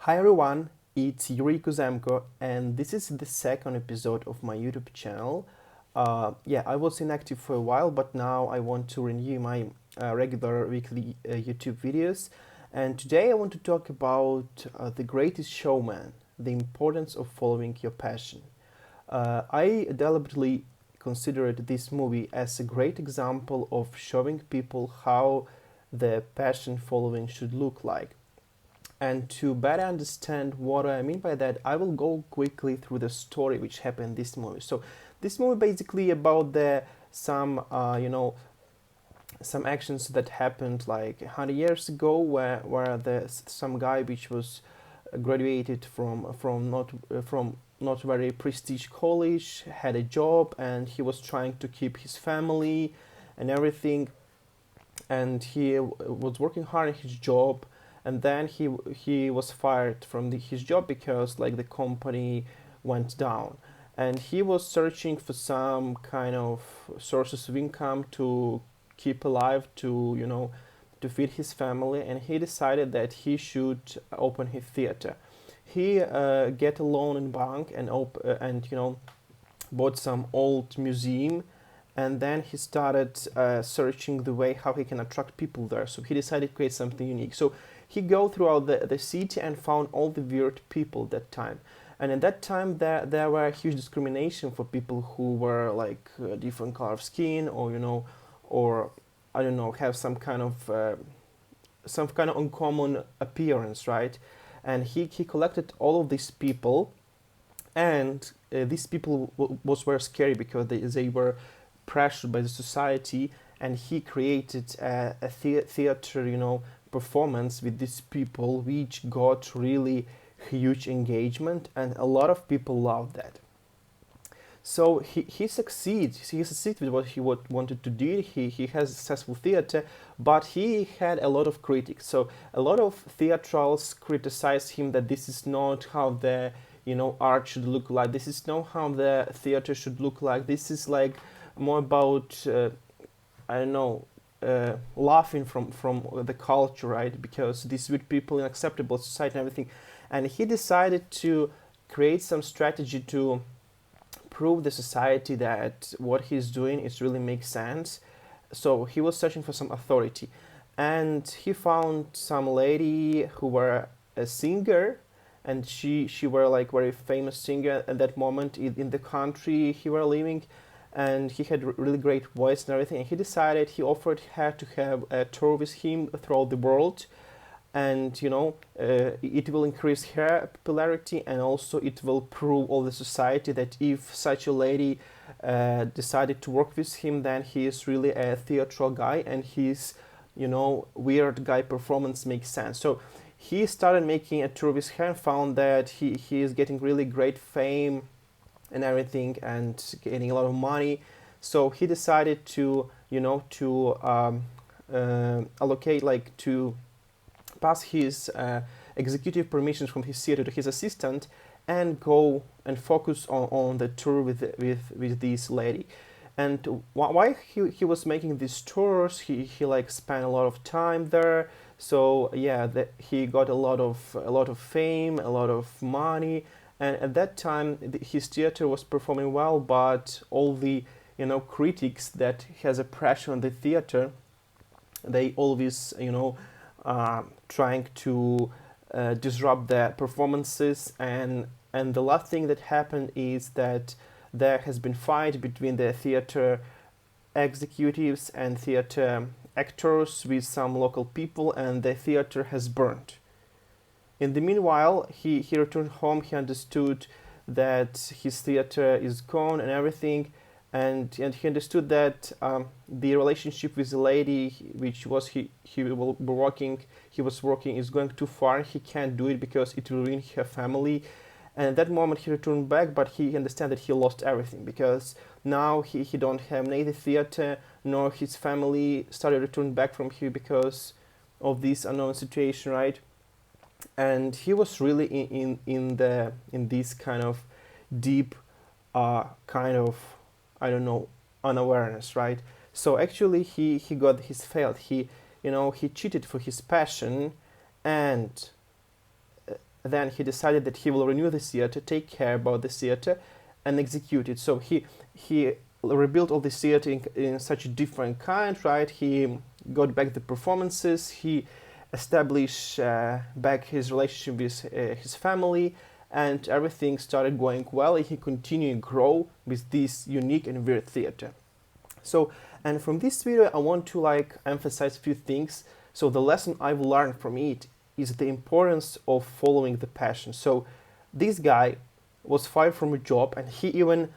Hi everyone, it's Yuri Kuzemko, and this is the second episode of my YouTube channel. I was inactive for a while, but now I want to renew my regular weekly YouTube videos. And today I want to talk about The Greatest Showman, the importance of following your passion. I deliberately considered this movie as a great example of showing people how the passion following should look like. And to better understand what I mean by that, I will go quickly through the story which happened in this movie. So this movie basically about the some actions that happened like 100 years ago, where the some guy which was graduated from not very prestige college, had a job, and he was trying to keep his family and everything, and he was working hard in his job, and then he was fired from his job because like the company went down, and he was searching for some kind of sources of income to keep alive, to feed his family, and he decided that he should open his theater. He get a loan in bank and bought some old museum, and then he started searching the way how he can attract people there. So he decided to create something unique. So he go throughout the city and found all the weird people that time. And at that time, there were huge discrimination for people who were like different color of skin, or I don't know, have some kind of uncommon appearance, right? And he collected all of these people, and these people was very scary because they were pressured by the society, and he created a theater, performance with these people, which got really huge engagement, and a lot of people loved that. So he succeeds. He succeeds with what he wanted to do. He has a successful theater, but he had a lot of critics. So a lot of theatrals criticized him that this is not how the art should look like. This is not how the theater should look like. This is like more about I don't know, laughing from the culture, right? Because these weird people unacceptable society and everything, and he decided to create some strategy to prove the society that what he's doing is really makes sense. So he was searching for some authority, and he found some lady who were a singer, and she were like very famous singer at that moment in the country he were living, and he had really great voice and everything. And he decided, he offered her to have a tour with him throughout the world, and it will increase her popularity, and also it will prove all the society that if such a lady decided to work with him, then he is really a theatrical guy, and his weird guy performance makes sense. So he started making a tour with her and found that he is getting really great fame and everything, and getting a lot of money. So he decided to allocate, like, to pass his executive permissions from his theater to his assistant, and go and focus on the tour with this lady. And why he was making these tours, he like spent a lot of time there. So yeah, he got a lot of fame, a lot of money, and at that time his theater was performing well, but all the critics that has a pressure on the theater, they always trying to disrupt the performances, and the last thing that happened is that there has been fight between the theater executives and theater actors with some local people, and the theater has burned. In the meanwhile, he returned home. He understood that his theater is gone and everything, and he understood that the relationship with the lady, which was he was working, is going too far. He can't do it because it will ruin her family. And at that moment, he returned back, but he understand that he lost everything, because now he don't have neither theater nor his family started return back from here because of this unknown situation, right? And he was really in this kind of deep kind of, I don't know, unawareness, right? So actually he got his failed. He cheated for his passion, and then he decided that he will renew the theater, take care about the theater, and execute it. So he rebuilt all the theater in such a different kind, right? He got back the performances. He established back his relationship with his family, and everything started going well. He continued to grow with this unique and weird theater. So, and from this video, I want to emphasize a few things. So the lesson I've learned from it is the importance of following the passion. So this guy was fired from a job, and he even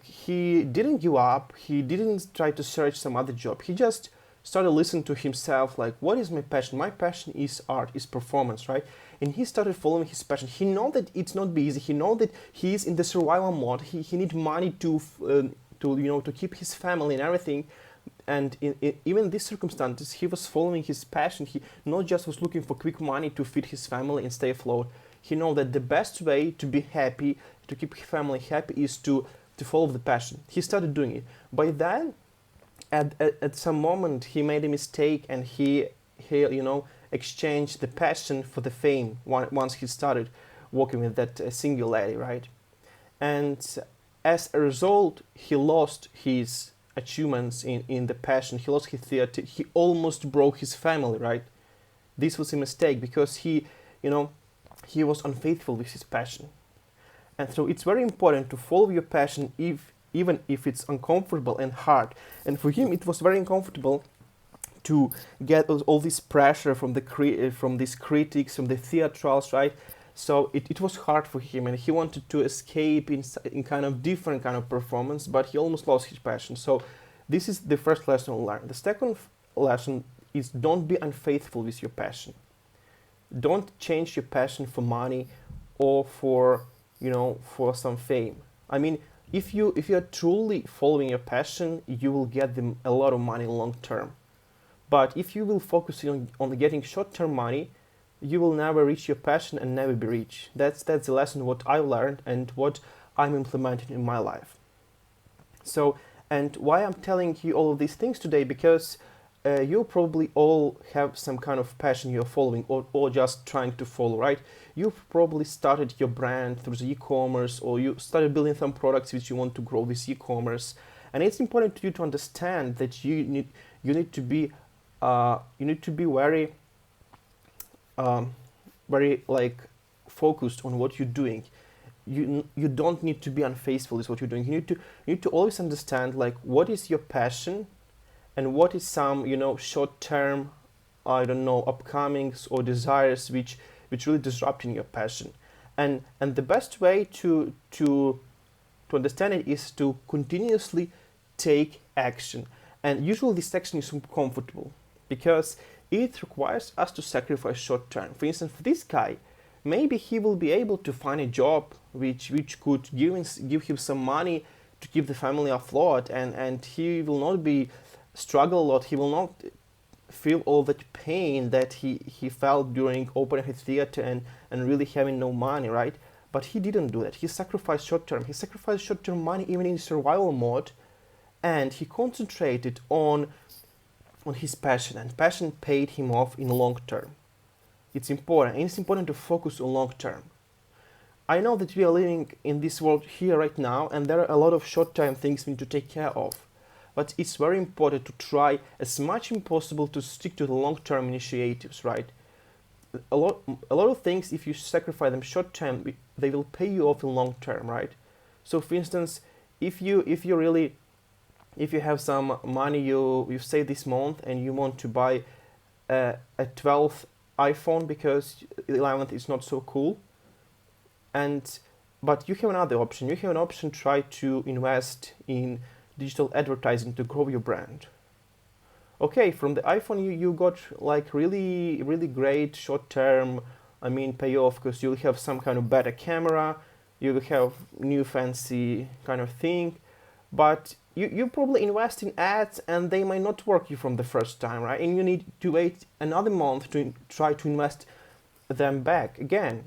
he didn't give up. He didn't try to search some other job. He just started listening to himself, like, what is my passion? My passion is art, is performance, right? And he started following his passion. He know that it's not be easy. He know that he's in the survival mode. He need money to to keep his family and everything. And even in these circumstances, he was following his passion. He not just was looking for quick money to feed his family and stay afloat. He know that the best way to be happy, to keep his family happy, is to follow the passion. He started doing it. By then, at some moment, he made a mistake, and he exchanged the passion for the fame once he started working with that single lady, right? And as a result, he lost his achievements in the passion. He lost his theater. He almost broke his family, right? This was a mistake because he was unfaithful with his passion. And so it's very important to follow your passion even if it's uncomfortable and hard. And for him, it was very uncomfortable to get all this pressure from these critics, from the theatrals, right? So it was hard for him, and he wanted to escape in kind of different kind of performance, but he almost lost his passion. So this is the first lesson we learned. The second lesson is, don't be unfaithful with your passion. Don't change your passion for money or for some fame. I mean, if you're truly following your passion, you will get them a lot of money long term. But if you will focus on getting short-term money, you will never reach your passion and never be rich. That's the lesson what I learned and what I'm implementing in my life. So, and why I'm telling you all of these things today, because you probably all have some kind of passion you're following or just trying to follow, right? You've probably started your brand through the e-commerce, or you started building some products which you want to grow this e-commerce. And it's important to you to understand that you need to be very focused on what you're doing. You don't need to be unfaithful with what you're doing. You need to always understand what is your passion and what is some short-term upcomings or desires which really disrupting your passion. And the best way to understand it is to continuously take action. And usually this action is uncomfortable because it requires us to sacrifice short term. For instance, for this guy, maybe he will be able to find a job which could give him some money to keep the family afloat, and he will not be struggle a lot. He will not feel all that pain that he felt during opening his theater and really having no money, right? But he didn't do that. He sacrificed short term. He sacrificed short term money even in survival mode, and he concentrated on his passion, and passion paid him off in long term. It's important, and it's important to focus on long term. I know that we are living in this world here right now, and there are a lot of short term things we need to take care of. But it's very important to try as much as possible to stick to the long term initiatives, right? A lot of things, if you sacrifice them short term, they will pay you off in long term, right? So for instance, if you have some money you save this month and you want to buy a 12th iPhone because the 11th is not so cool, but you have another option. You have an option to try to invest in digital advertising to grow your brand. Okay, from the iPhone you got really great short-term payoff, because you'll have some kind of better camera, you'll have new fancy kind of thing, but you probably invest in ads and they might not work you from the first time, right? And you need to wait another month to try to invest them back again,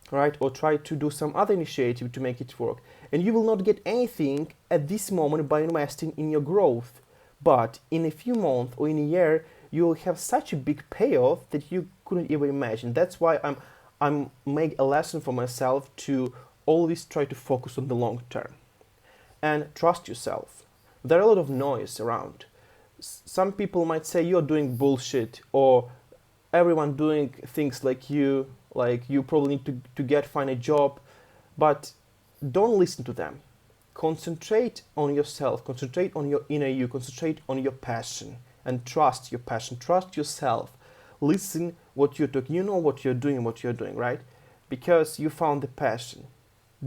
right? Or try to do some other initiative to make it work. And you will not get anything at this moment by investing in your growth. But in a few months or in a year, you will have such a big payoff that you couldn't even imagine. That's why I'm make a lesson for myself to always try to focus on the long term and trust yourself. There are a lot of noise around. Some people might say you're doing bullshit, or everyone doing things like you probably need to get find a job, but don't listen to them. Concentrate on yourself, concentrate on your inner you, concentrate on your passion, and trust your passion, trust yourself. Listen what you're doing. You know what you're doing, right? Because you found the passion.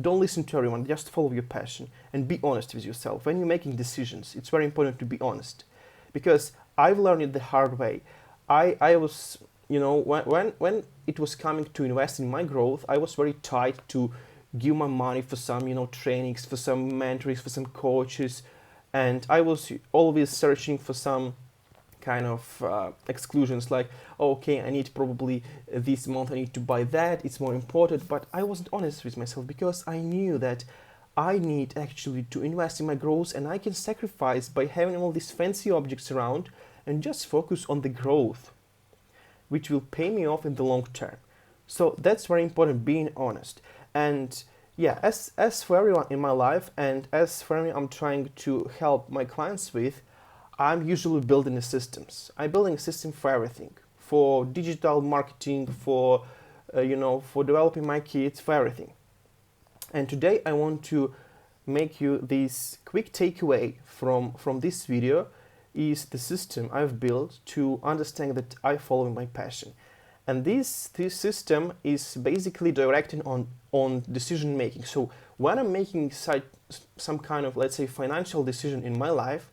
Don't listen to everyone, just follow your passion and be honest with yourself. When you're making decisions, it's very important to be honest. Because I've learned it the hard way. I was, when it was coming to invest in my growth, I was very tight to give my money for some, trainings, for some mentors, for some coaches. And I was always searching for some kind of exclusions, like, okay, I need probably this month I need to buy that, it's more important. But I wasn't honest with myself, because I knew that I need actually to invest in my growth, and I can sacrifice by having all these fancy objects around and just focus on the growth, which will pay me off in the long term. So that's very important, being honest. And yeah, as for everyone in my life, and as for everyone I'm trying to help my clients with, I'm usually building the systems. I'm building a system for everything, for digital marketing, for for developing my kids, for everything. And today I want to make you this quick takeaway from this video is the system I've built to understand that I follow my passion. And this system is basically directed on decision making. So when I'm making some kind of, let's say, financial decision in my life,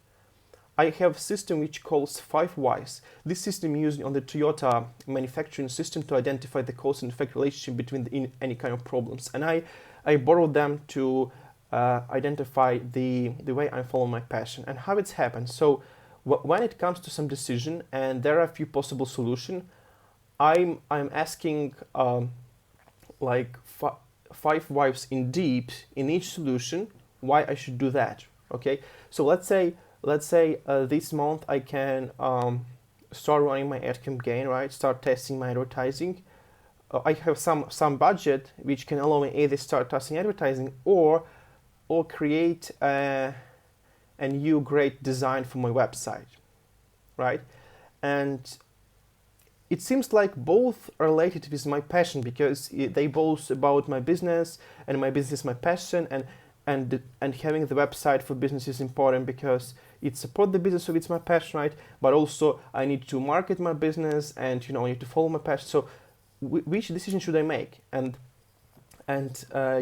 I have a system which calls 5 whys. This system used on the Toyota manufacturing system to identify the cause and effect relationship between any kind of problems. And I borrowed them to identify the way I follow my passion and how it's happened. So when it comes to some decision and there are a few possible solutions, I'm asking like 5 whys in deep in each solution why I should do that. Okay, so let's say this month I can start running my ad campaign, right? Start testing my advertising. I have some budget which can allow me either start testing advertising or create a new great design for my website, right? And it seems like both are related with my passion, because they both about my business, and my business my passion, and having the website for business is important because it supports the business, so it's my passion, right? But also I need to market my business, and I need to follow my passion. So which decision should I make? And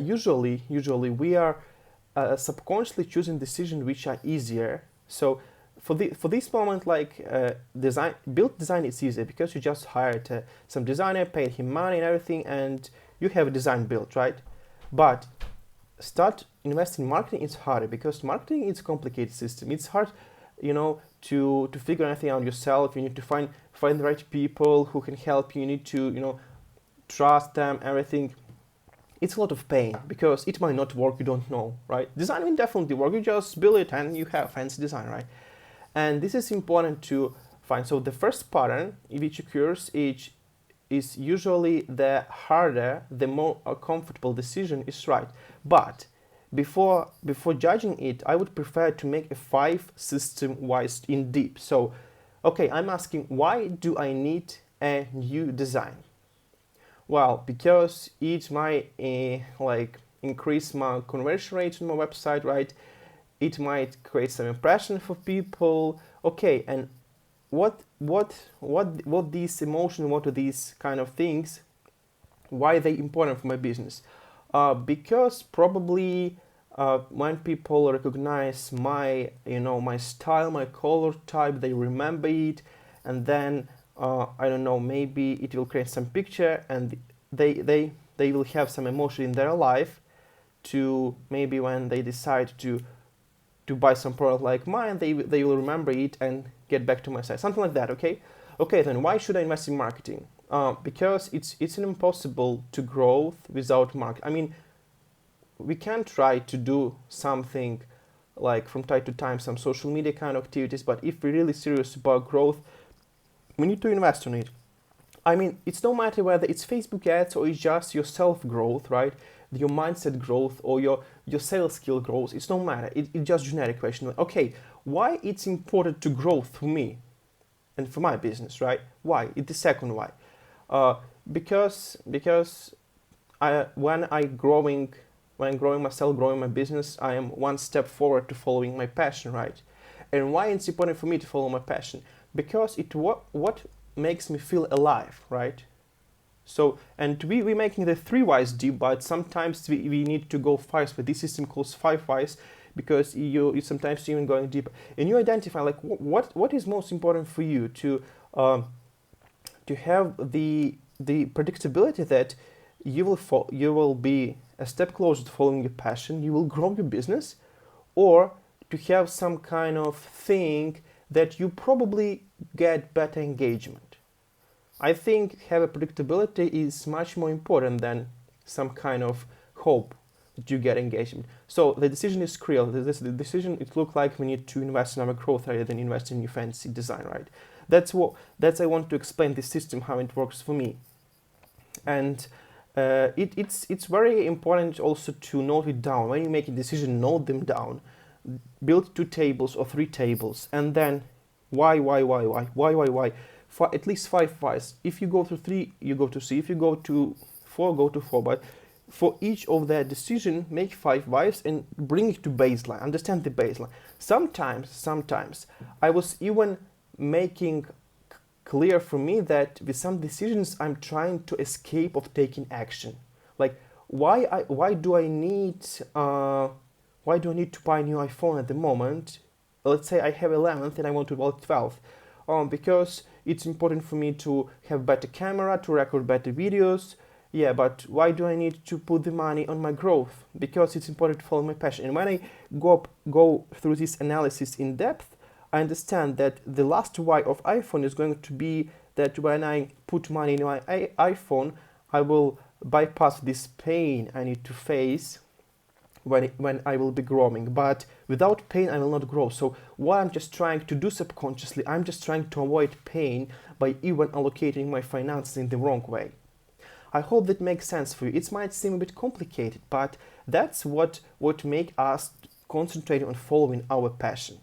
usually we are subconsciously choosing decisions which are easier. So for this moment, like build design is easier because you just hired some designer, paid him money and everything, and you have a design built, right? But start investing in marketing is harder, because marketing is a complicated system. It's hard, to figure anything out yourself. You need to find the right people who can help you. You need to, trust them, everything. It's a lot of pain because it might not work, you don't know, right? Design will definitely work, you just build it and you have fancy design, right? And this is important to find. So the first pattern which occurs is usually the harder, the more comfortable decision is right. But before judging it, I would prefer to make a 5 system wise in deep. So, okay, I'm asking, why do I need a new design? Well, because it might increase my conversion rate on my website, right? It might create some impression for people. Okay, and what these emotions, what are these kind of things? Why are they important for my business? Because probably when people recognize my my style, my color type, they remember it, and then I don't know, maybe it will create some picture, and they will have some emotion in their life to maybe when they decide to buy some product like mine, they will remember it and get back to my site, something like that. Okay, then why should I invest in marketing? Because it's impossible to grow without marketing. I mean, we can try to do something like from time to time some social media kind of activities, but if we're really serious about growth, we need to invest on it. I mean, it's no matter whether it's Facebook ads or it's just your self growth, right? Your mindset growth or your sales skill growth. It's no matter. It's just generic question. Okay, why it's important to grow for me and for my business, right? Why? It's the second why. Uh, because when I'm growing myself, growing my business, I am one step forward to following my passion, right? And why it's important for me to follow my passion? Because what makes me feel alive, right? So, and we're making the three whys deep, but sometimes we need to go five. But this system calls five whys because you sometimes even going deeper. And you identify like what is most important for you to have the predictability that you will be a step closer to following your passion. You will grow your business, or to have some kind of thing that you probably get better engagement. I think having predictability is much more important than some kind of hope that you get engagement. So the decision is clear. The decision, it looks like we need to invest in our growth rather than invest in new fancy design, right? That's I want to explain this system, how it works for me. And it's very important also to note it down. When you make a decision, note them down. Build 2 tables or 3 tables, and then why, for at least 5 whys. If you go to 3, you go to C. If you go to 4, go to 4. But for each of their decision, make 5 whys and bring it to baseline. Understand the baseline. Sometimes I was even making clear for me that with some decisions I'm trying to escape of taking action. Like why do I need to buy a new iPhone at the moment? Let's say I have 11th and I want to buy 12th. Because it's important for me to have better camera, to record better videos. Yeah, but why do I need to put the money on my growth? Because it's important to follow my passion. And when I go through this analysis in depth, I understand that the last why of iPhone is going to be that when I put money in my iPhone, I will bypass this pain I need to face when I will be growing. But without pain, I will not grow. So what I'm just trying to do subconsciously, I'm just trying to avoid pain by even allocating my finances in the wrong way. I hope that makes sense for you. It might seem a bit complicated, but that's what make us concentrate on following our passion.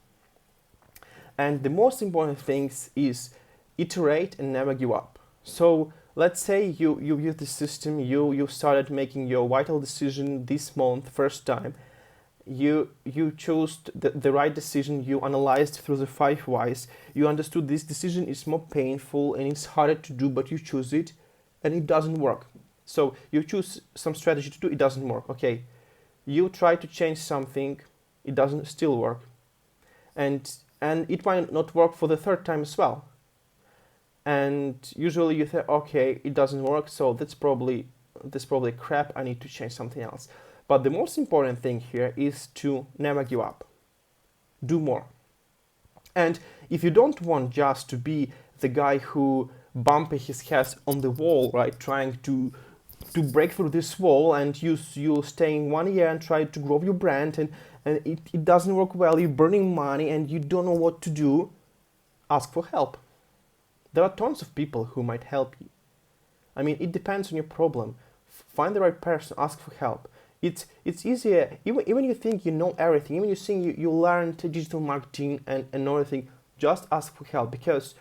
And the most important thing is iterate and never give up. So let's say you use the system, you started making your vital decision this month, first time. You chose the right decision, you analyzed through the 5 whys, you understood this decision is more painful and it's harder to do, but you choose it and it doesn't work. So you choose some strategy to do, it doesn't work. Okay, you try to change something, it doesn't still work. And it might not work for the 3rd time as well. And usually you think, okay, it doesn't work, so that's probably crap, I need to change something else. But the most important thing here is to never give up. Do more. And if you don't want just to be the guy who bumping his head on the wall, right, trying to break through this wall, and you staying 1 year and try to grow your brand and it doesn't work well, you're burning money and you don't know what to do, ask for help. There are tons of people who might help you. I mean, it depends on your problem. Find the right person, ask for help. It's easier, even you think you know everything, even you think you learned digital marketing and everything, just ask for help, because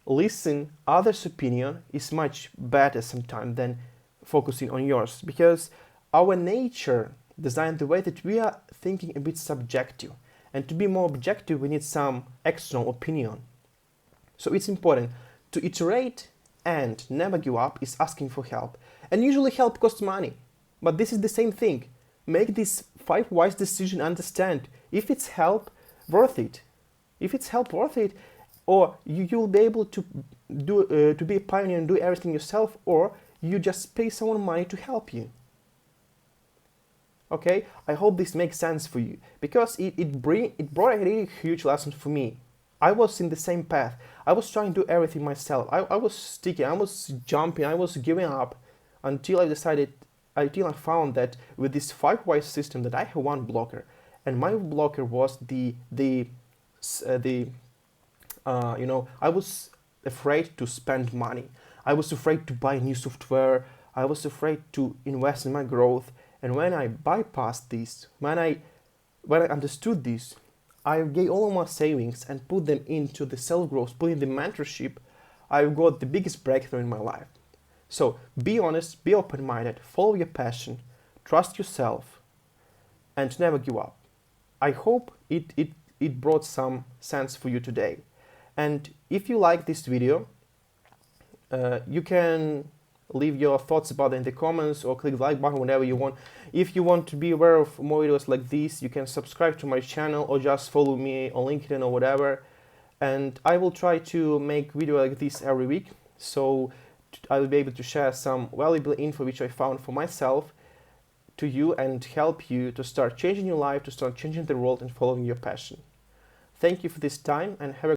listen others' opinion is much better sometimes than focusing on yours, because our nature designed the way that we are thinking a bit subjective, and to be more objective we need some external opinion. So it's important to iterate and never give up is asking for help. And usually help costs money, but this is the same thing. Make this 5 wise decision, understand if it's help worth it. If it's help worth it, or you'll be able to do to be a pioneer and do everything yourself, or you just pay someone money to help you. Okay, I hope this makes sense for you, because it brought a really huge lesson for me. I was in the same path. I was trying to do everything myself. I was sticking, I was jumping, I was giving up until I found that with this 5 wise system that I have one blocker, and my blocker was I was afraid to spend money. I was afraid to buy new software. I was afraid to invest in my growth. And when I bypassed this, when I understood this, I gave all of my savings and put them into the self-growth, put in the mentorship. I got the biggest breakthrough in my life. So be honest, be open-minded, follow your passion, trust yourself, and never give up. I hope it brought some sense for you today. And if you like this video, you can leave your thoughts about it in the comments or click the like button whenever you want. If you want to be aware of more videos like this, you can subscribe to my channel or just follow me on LinkedIn or whatever. And I will try to make video like this every week, so I will be able to share some valuable info which I found for myself to you and help you to start changing your life, to start changing the world and following your passion. Thank you for this time and have a